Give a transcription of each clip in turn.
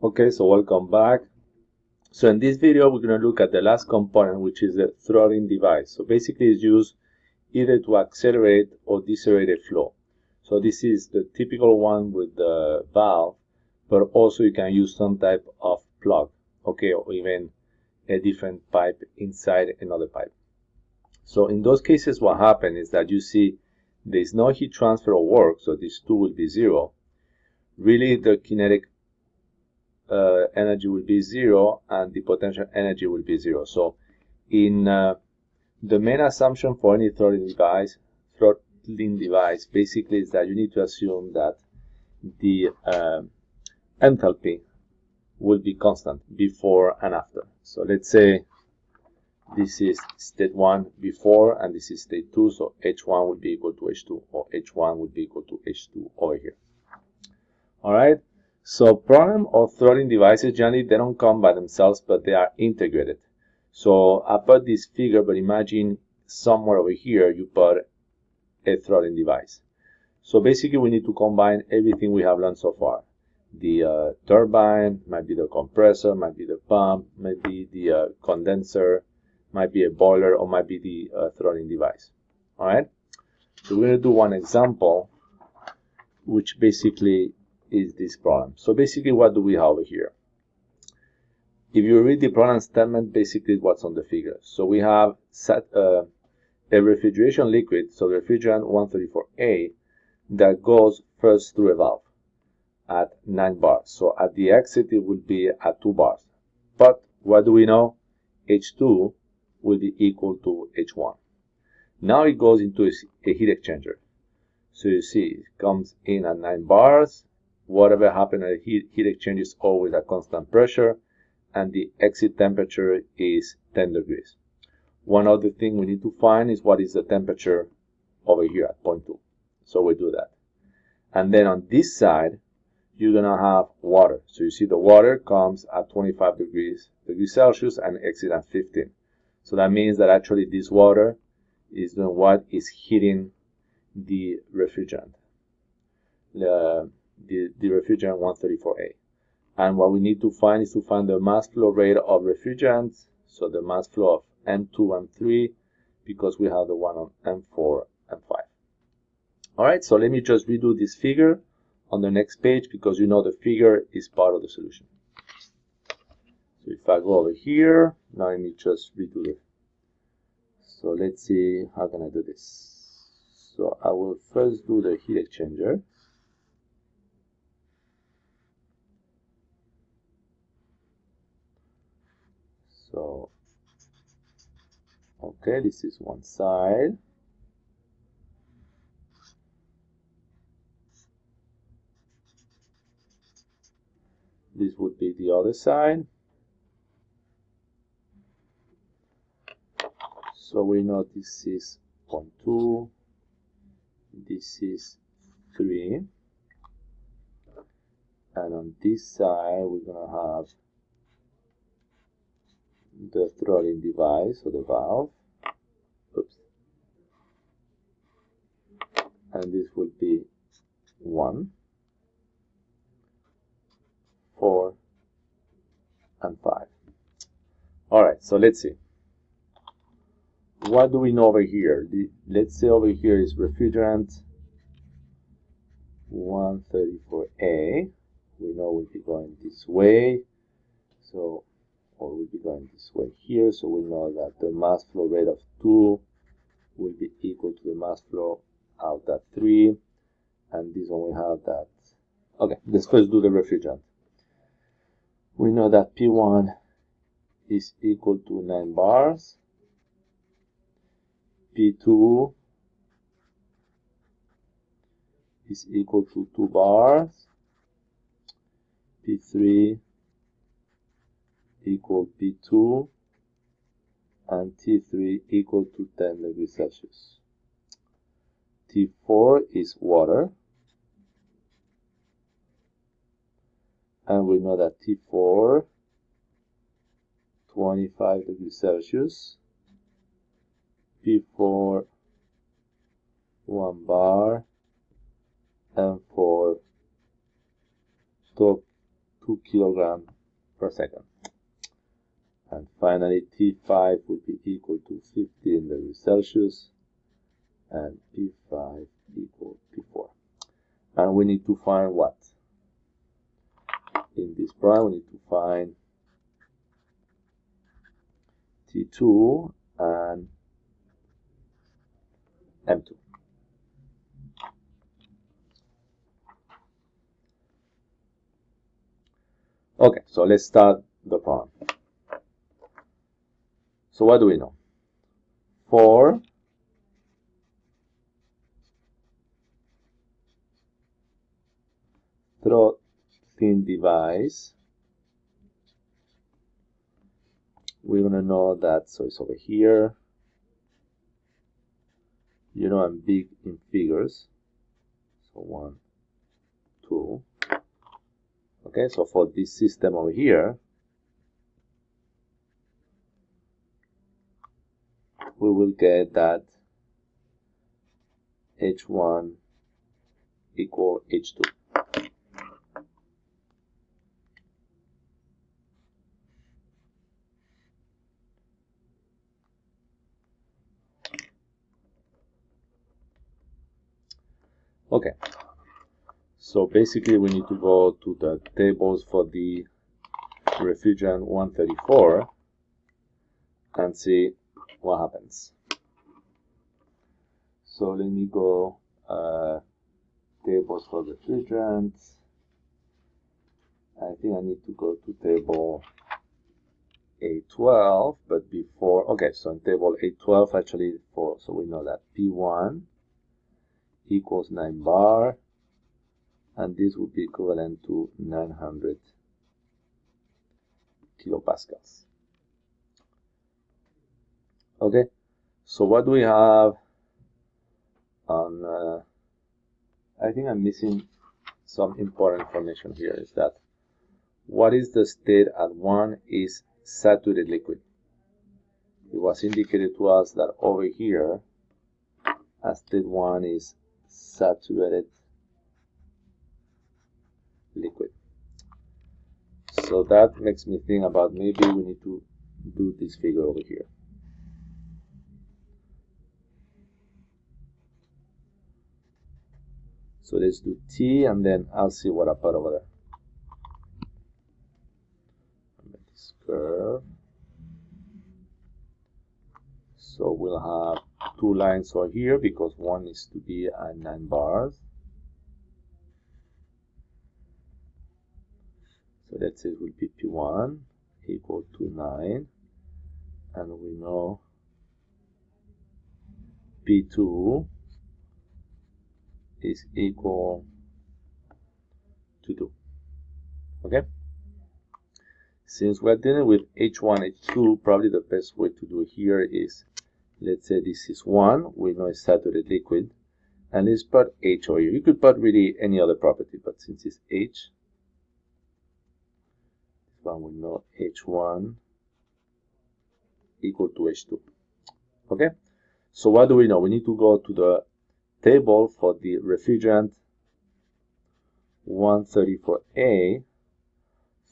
Okay, so welcome back. So in this video, we're going to look at the last component, which is the throttling device. So basically it's used either to accelerate or decelerate a flow. So this is the typical one with the valve, but also you can use some type of plug, okay, or even a different pipe inside another pipe. So in those cases, what happens is that you see there's no heat transfer or work, so this 2 will be 0. Really, the kinetic energy will be 0 and the potential energy will be 0. So in the main assumption for any throttling device basically is that you need to assume that the enthalpy will be constant before and after. So let's say this is state 1 before and this is state 2, so H1 would be equal to H2, or H1 would be equal to H2 over here. Alright, so problem of throttling devices, generally they don't come by themselves, but they are integrated. So I put this figure, but imagine somewhere over here you put a throttling device. So basically we need to combine everything we have learned so far. The turbine, might be the compressor, might be the pump, might be the condenser, might be a boiler, or might be the throttling device. Alright, so we're going to do one example, which basically is this problem. So basically what do we have over here? If you read the problem statement, basically what's on the figure. So we have a refrigeration liquid, so refrigerant 134A, that goes first through a valve at 9 bars. So at the exit it will be at 2 bars. But what do we know? H2 will be equal to H1. Now it goes into a heat exchanger. So you see it comes in at 9 bars. Whatever happens at the heat exchange is always at constant pressure, and the exit temperature is 10 degrees. One other thing we need to find is what is the temperature over here at point 2. So we do that. And then on this side, you're going to have water. So you see the water comes at 25 degrees Celsius and exit at 15. So that means that actually this water is doing what? Is heating the refrigerant. The refrigerant 134A. And what we need to find is to find the mass flow rate of refrigerants, so the mass flow of M2 and 3, because we have the one on M4 and 5. Alright, so let me just redo this figure on the next page, because you know the figure is part of the solution. So if I go over here, now let me just redo it. So let's see, how can I do this? So I will first do the heat exchanger. So, okay, this is one side. This would be the other side. So we know this is 0.2, this is 3, and on this side we're going to have the throttling device, or the valve. Oops. And this would be 1, 4, and 5. Alright, so let's see. What do we know over here? Let's say over here is refrigerant 134A. We know we'll be going this way. So, or we'll be going this way here. So we know that the mass flow rate of 2 will be equal to the mass flow out at 3. And this one we have that. Okay, let's first do the refrigerant. We know that P1 is equal to 9 bars. P2 is equal to 2 bars. P3 equal P2, and T3 equal to 10 degrees Celsius. T4 is water, and we know that T4 25 degrees Celsius. P4 1 bar, and for 2 2 kilograms per second. And finally, T5 will be equal to 15 degrees Celsius, and P5 equal P4. And we need to find what? In this problem, we need to find T2 and M2. Okay, so let's start the problem. So what do we know? For Throttling device, we're going to know that, so it's over here. You know I'm big in figures. So 1, 2. Okay, so for this system over here, we will get that H1 equal H2. Okay, so basically we need to go to the tables for the refrigerant 134 and see what happens. So let me go tables for refrigerants. I think I need to go to table A12, but before, okay, so in table A12 actually, so we know that P1 equals 9 bar, and this would be equivalent to 900 kilopascals. Okay, so what do we have on, I think I'm missing some important information here, is that what is the state at 1 is saturated liquid. It was indicated to us that over here, at state 1 is saturated liquid. So that makes me think about maybe we need to do this figure over here. So let's do T, and then I'll see what I put over there. This curve. So we'll have 2 lines over here because one needs to be at 9 bars. So let's say it will be P1 equal to 9, and we know P2 is equal to 2. Okay? Since we're dealing with H1, H2, probably the best way to do it here is, let's say this is 1, we know it's saturated liquid, and let's put H over here. You could put really any other property, but since it's H, this one we know H1 equal to H2. Okay? So what do we know? We need to go to the table for the refrigerant 134A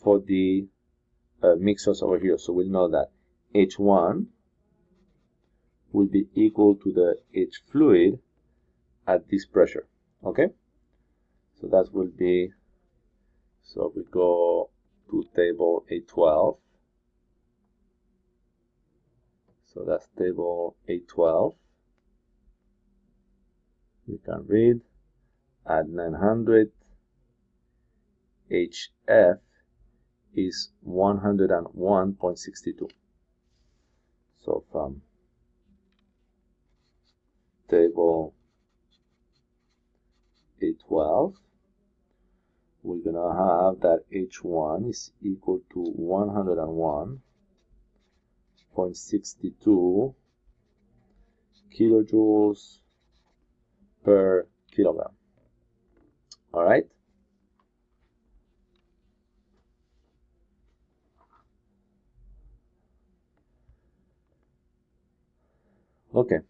for the mixers over here. So we'll know that H1 will be equal to the H fluid at this pressure. Okay? So that will be, so we go to table A12. So that's table A12. We can read at 900 HF is 101.62. So from table A12, we're gonna have that H1 is equal to 101.62 kilojoules per kilogram. All right. Okay.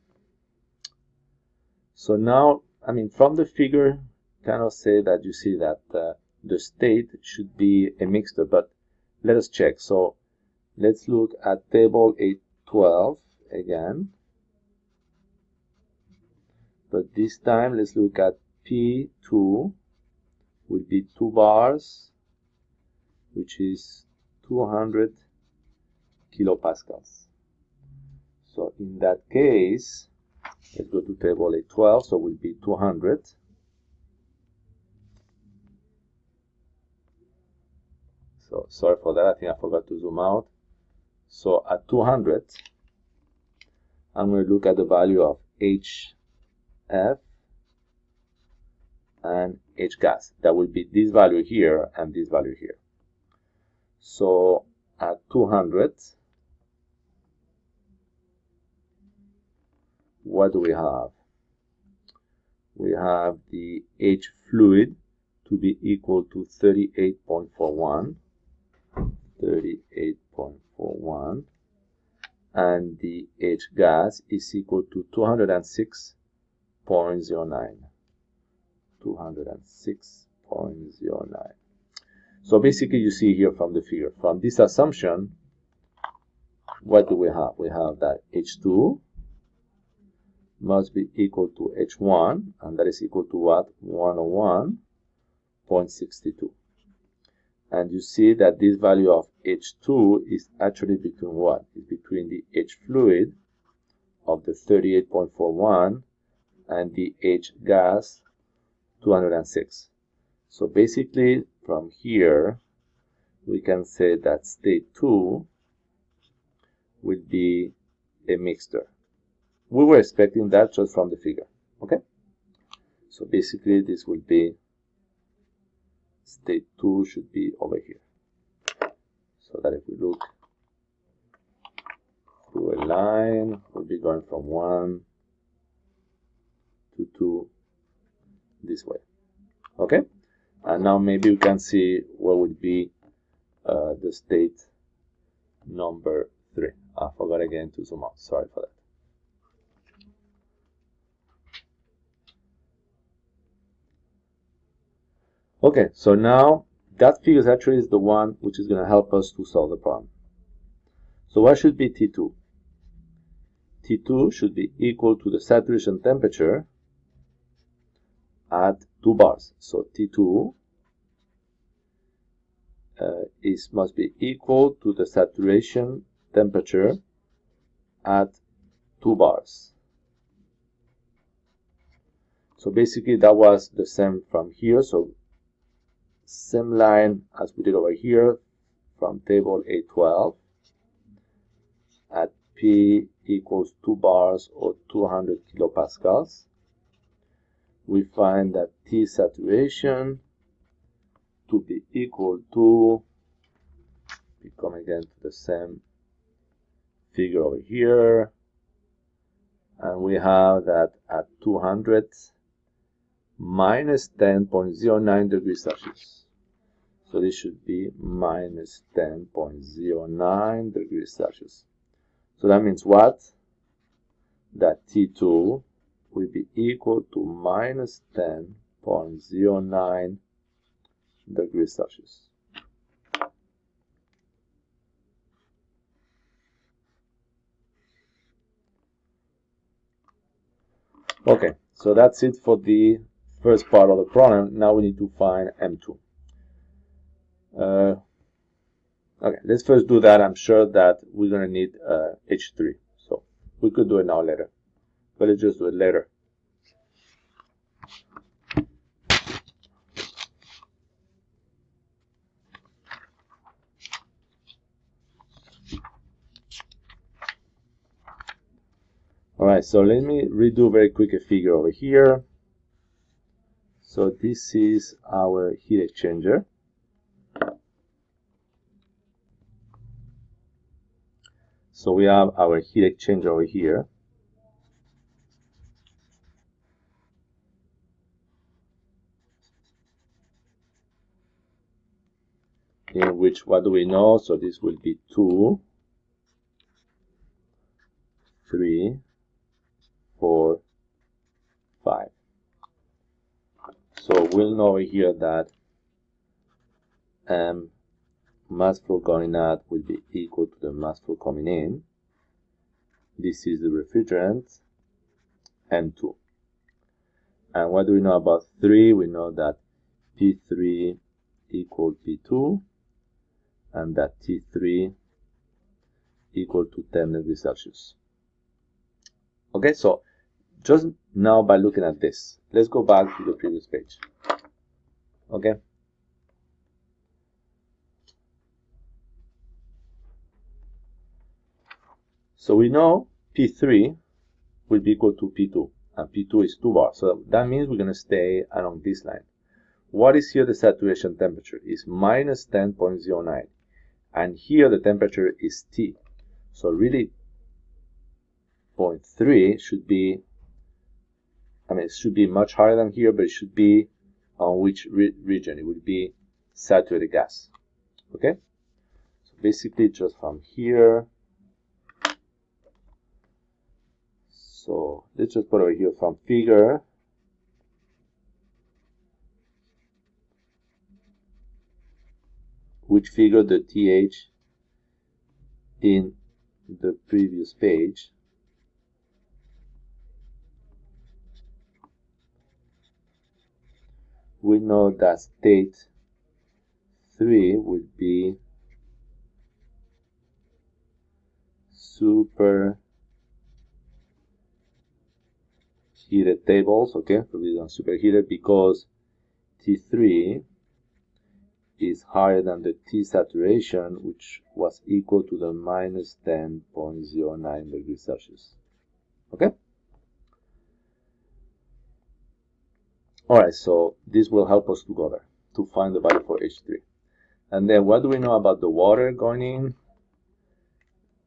So now, I mean, from the figure, kind of say that you see that the state should be a mixture, but let us check. So let's look at table 812 again, but this time let's look at P2 will be 2 bars, which is 200 kilopascals. So in that case, let's go to table 812, so it will be 200. So sorry for that, I think I forgot to zoom out. So at 200, I'm going to look at the value of HF and H gas. That will be this value here and this value here. So at 200, what do we have? We have the H fluid to be equal to 38.41, and the H gas is equal to 206.09. So basically you see here from the figure, from this assumption, what do we have? We have that H2 must be equal to H1, and that is equal to what? 101.62. And you see that this value of H2 is actually between what? It's between the H fluid of the 38.41 and the H gas 206. So basically from here we can say that state 2 will be a mixture. We were expecting that just from the figure. Okay, so basically this will be state 2 should be over here. So that if we look through a line, we'll be going from 1 to 2 this way. Okay, and now maybe we can see what would be the state number 3. I forgot again to zoom out. Sorry for that. Okay, so now that figure actually is the one which is going to help us to solve the problem. So what should be T2? T2 should be equal to the saturation temperature at 2 bars. So T2 must be equal to the saturation temperature at 2 bars. So basically that was the same from here. So same line as we did over here from table 812 at P equals 2 bars or 200 kilopascals. We find that T saturation to be equal to, we come again to the same figure over here, and we have that at 200 minus 10.09 degrees Celsius. So this should be minus 10.09 degrees Celsius. So that means what? That T2 will be equal to minus 10.09 degrees Celsius. Okay, so that's it for the first part of the problem. Now we need to find M2. Okay, let's first do that. I'm sure that we're going to need H3. So we could do it now later. But let's just do it later. Alright, so let me redo very quick a figure over here. So this is our heat exchanger. So we have our heat exchanger over here. In which, what do we know? So this will be 2, 3, 4, 5. So we'll know over here that mass flow going out will be equal to the mass flow coming in. This is the refrigerant, M2. And what do we know about 3? We know that P3 equal P2, and that T3 equal to 10 degrees Celsius. Okay, so just now by looking at this, let's go back to the previous page. Okay. So we know P3 will be equal to P2, and P2 is 2 bars. So that means we're going to stay along this line. What is here the saturation temperature? Is minus 10.09. And here the temperature is T. So really 0.3 should be, it should be much higher than here, but it should be on which region? It would be saturated gas. Okay? So basically just from here. So let's just put over here from figure. Which figure the TH in the previous page. We know that state 3 will be super heated tables, okay? So these are superheated because T3 is higher than the T saturation, which was equal to the minus 10.09 degrees Celsius. Okay? Alright, so this will help us to go there, to find the value for H3. And then what do we know about the water going in?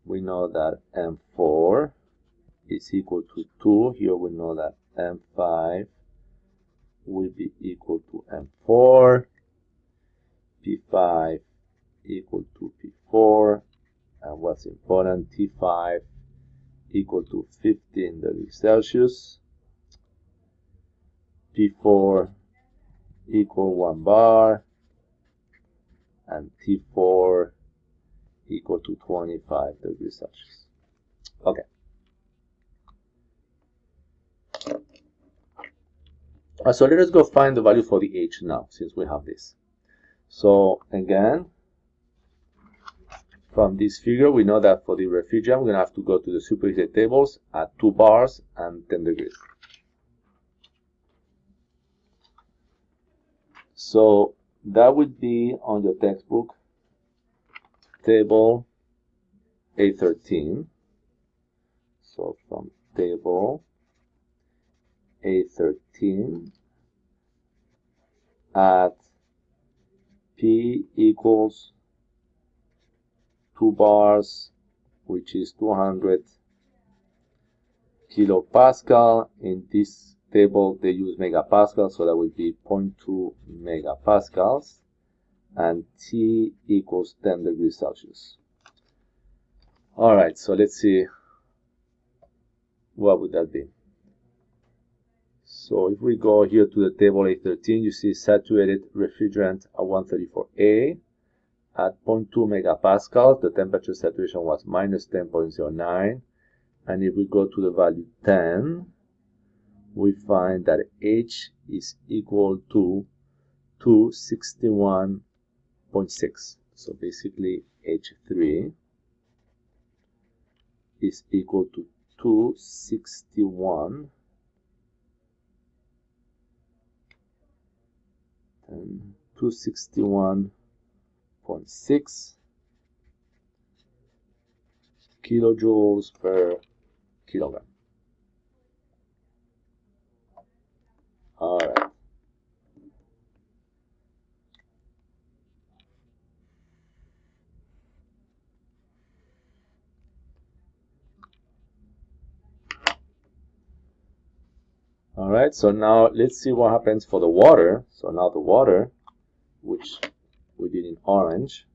We know that M4 is equal to 2. Here we know that M5 will be equal to M4. P5 equal to P4. And what's important, T5 equal to 15 degrees Celsius. P4 equal 1 bar. And T4 equal to 25 degrees Celsius. Okay. So let us go find the value for the H now, since we have this. So again, from this figure, we know that for the refrigerant, we're going to have to go to the superheated tables at 2 bars and 10 degrees. So that would be on your textbook, table A13. So from table A13 at P equals 2 bars, which is 200 kilopascal. In this table, they use megapascal, so that would be 0.2 megapascals. And T equals 10 degrees Celsius. All right, so let's see what would that be. So if we go here to the table A13, you see saturated refrigerant at 134A at 0.2 megapascals. The temperature saturation was minus 10.09. And if we go to the value 10, we find that H is equal to 261.6. So basically H3 is equal to 261 and 261.6 kilojoules per kilogram. All right. All right, so now let's see what happens for the water. So now the water, which we did in orange,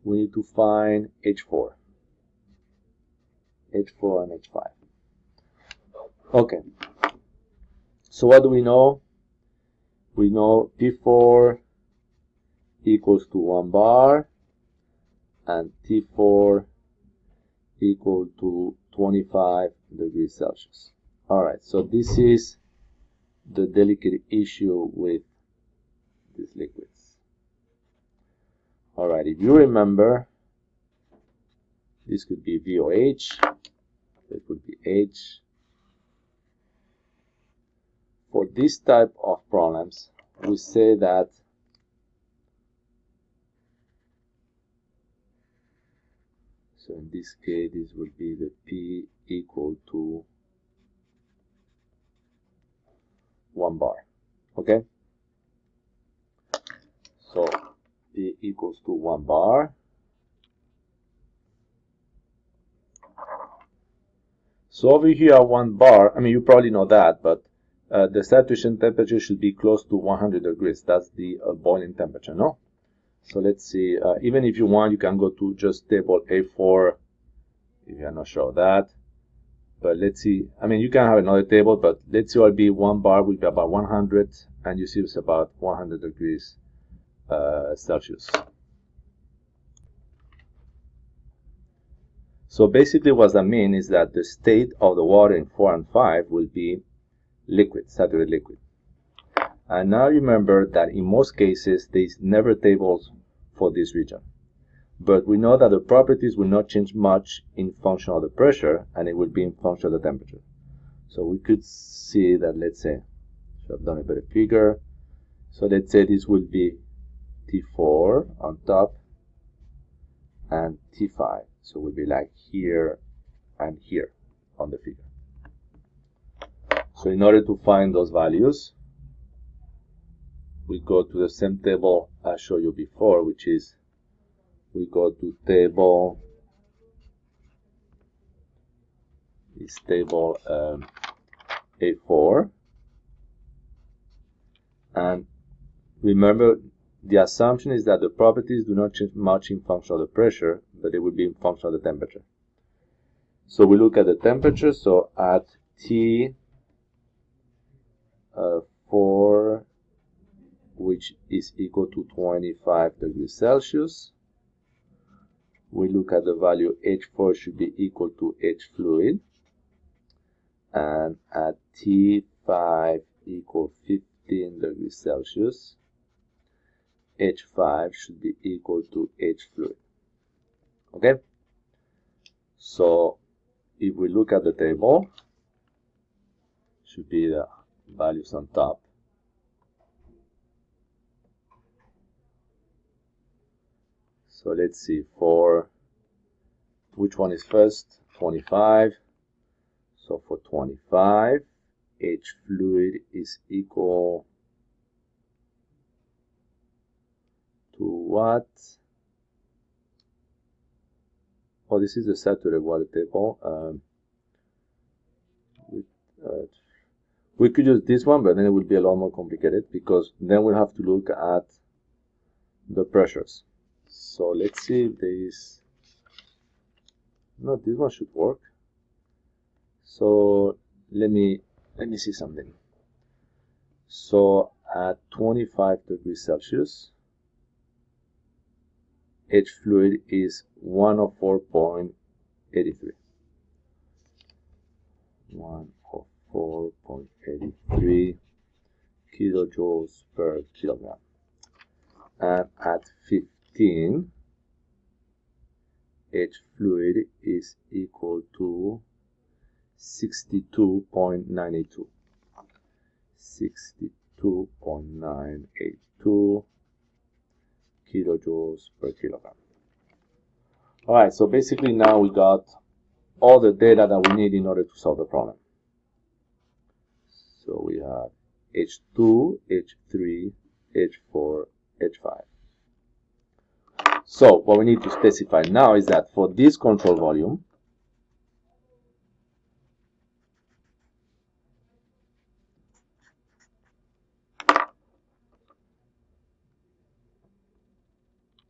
we need to find H4 and H5. Okay, so what do we know? we know T4 equals to 1 bar and T4 equal to 25 degrees Celsius. Alright, so this is the delicate issue with these liquids. Alright, if you remember, this could be VOH, it would be H. For this type of problems, we say that so in this case, this would be the P equal to 1 bar. Okay? So P equals to 1 bar. So over here, 1 bar, I mean, you probably know that, but the saturation temperature should be close to 100 degrees. That's the boiling temperature, no? So let's see, even if you want, you can go to just table A4 if you are not sure of that. But let's see, I mean, you can have another table, but let's see what will be 1 bar will be about 100, and you see it's about 100 degrees Celsius. So basically what that means is that the state of the water in 4 and 5 will be liquid, saturated liquid. And now remember that in most cases, there is never tables for this region. But we know that the properties will not change much in function of the pressure, and it will be in function of the temperature. So we could see that, let's say, should have done a better figure. So let's say this will be T4 on top and T5. So it will be like here and here on the figure. So in order to find those values, we go to the same table I showed you before, which is we go to table, is table A4, and remember the assumption is that the properties do not change much in function of the pressure, but they will be in function of the temperature. So we look at the temperature, so at T4, which is equal to 25 degrees Celsius, we look at the value H4 should be equal to H fluid, and at T5 equal 15 degrees Celsius, H5 should be equal to H fluid. Okay? So if we look at the table, should be the values on top. So let's see, for which one is first? 25. So for 25, H fluid is equal to what? Oh, this is the saturated water table. We could use this one, but then it would be a lot more complicated because then we'll have to look at the pressures. So let's see if there is, no, this one should work. So let me see something. So at 25 degrees Celsius, H fluid is 104.83. 104.83 kilojoules per kilogram. And at 15, H fluid is equal to 62.92. 62.92 kilojoules per kilogram. Alright, so basically now we got all the data that we need in order to solve the problem. So we have H2, H3, H4, H5. So what we need to specify now is that for this control volume,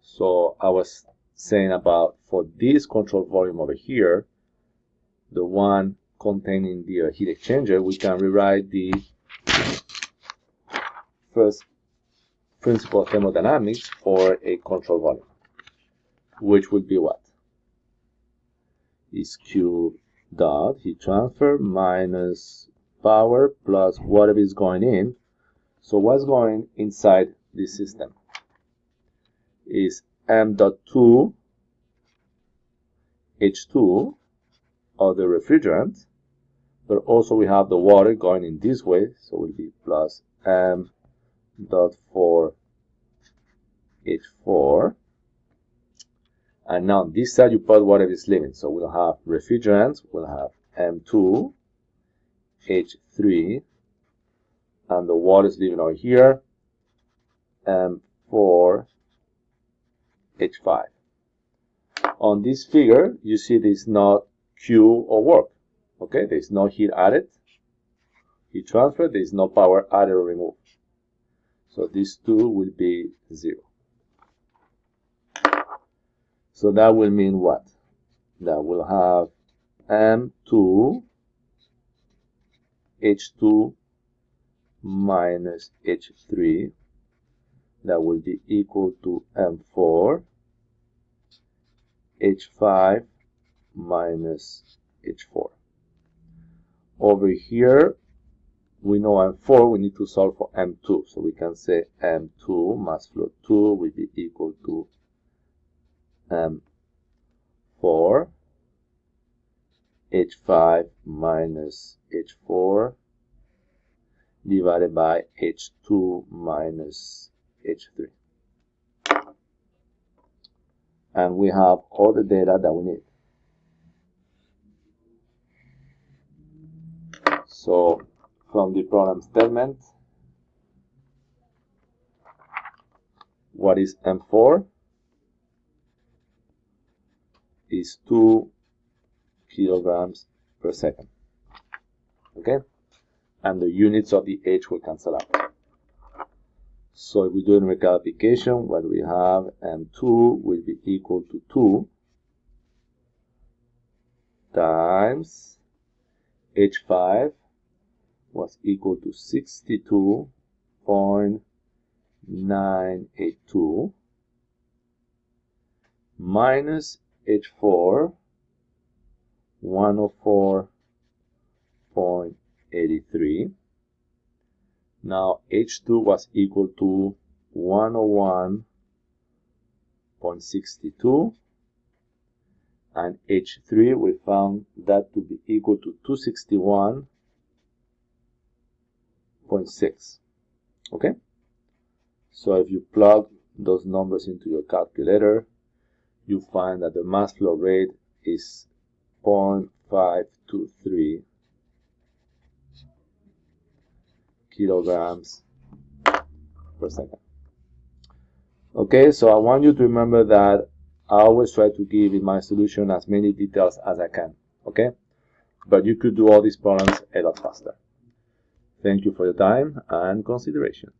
so I was saying about for this control volume over here, the one containing the heat exchanger, we can rewrite the first principle of thermodynamics for a control volume, which would be what? Is Q dot heat transfer minus power plus whatever is going in. So what's going inside this system is m dot 2 H2 of the refrigerant, but also we have the water going in this way, so it will be plus m dot 4 H4. And now on this side you put whatever is leaving, so we'll have refrigerant, we'll have m2 H3, and the water is leaving over here, m4 H5. On this figure, you see there's not Q or work. Okay, there's no heat added, heat transfer, there's no power added or removed. So these two will be 0. So that will mean what? That we'll have M2 H2 minus H3. That will be equal to M4 H5 minus H4. Over here, we know M4, we need to solve for M2. So we can say M2 mass flow 2 will be equal to M4 H5 minus H4 divided by H2 minus H3. And we have all the data that we need. So from the problem statement, what is M4? Is 2 kilograms per second. Okay? And the units of the H will cancel out. So if we do a recalculation, what we have, M2 will be equal to 2 times H5 was equal to 62.982 minus H4 104.83. Now H2 was equal to 101.62, and H3 we found that to be equal to 261.6. Okay, so if you plug those numbers into your calculator, you find that the mass flow rate is 0.523 kilograms per second. Okay, so I want you to remember that I always try to give in my solution as many details as I can. Okay, but you could do all these problems a lot faster. Thank you for your time and consideration.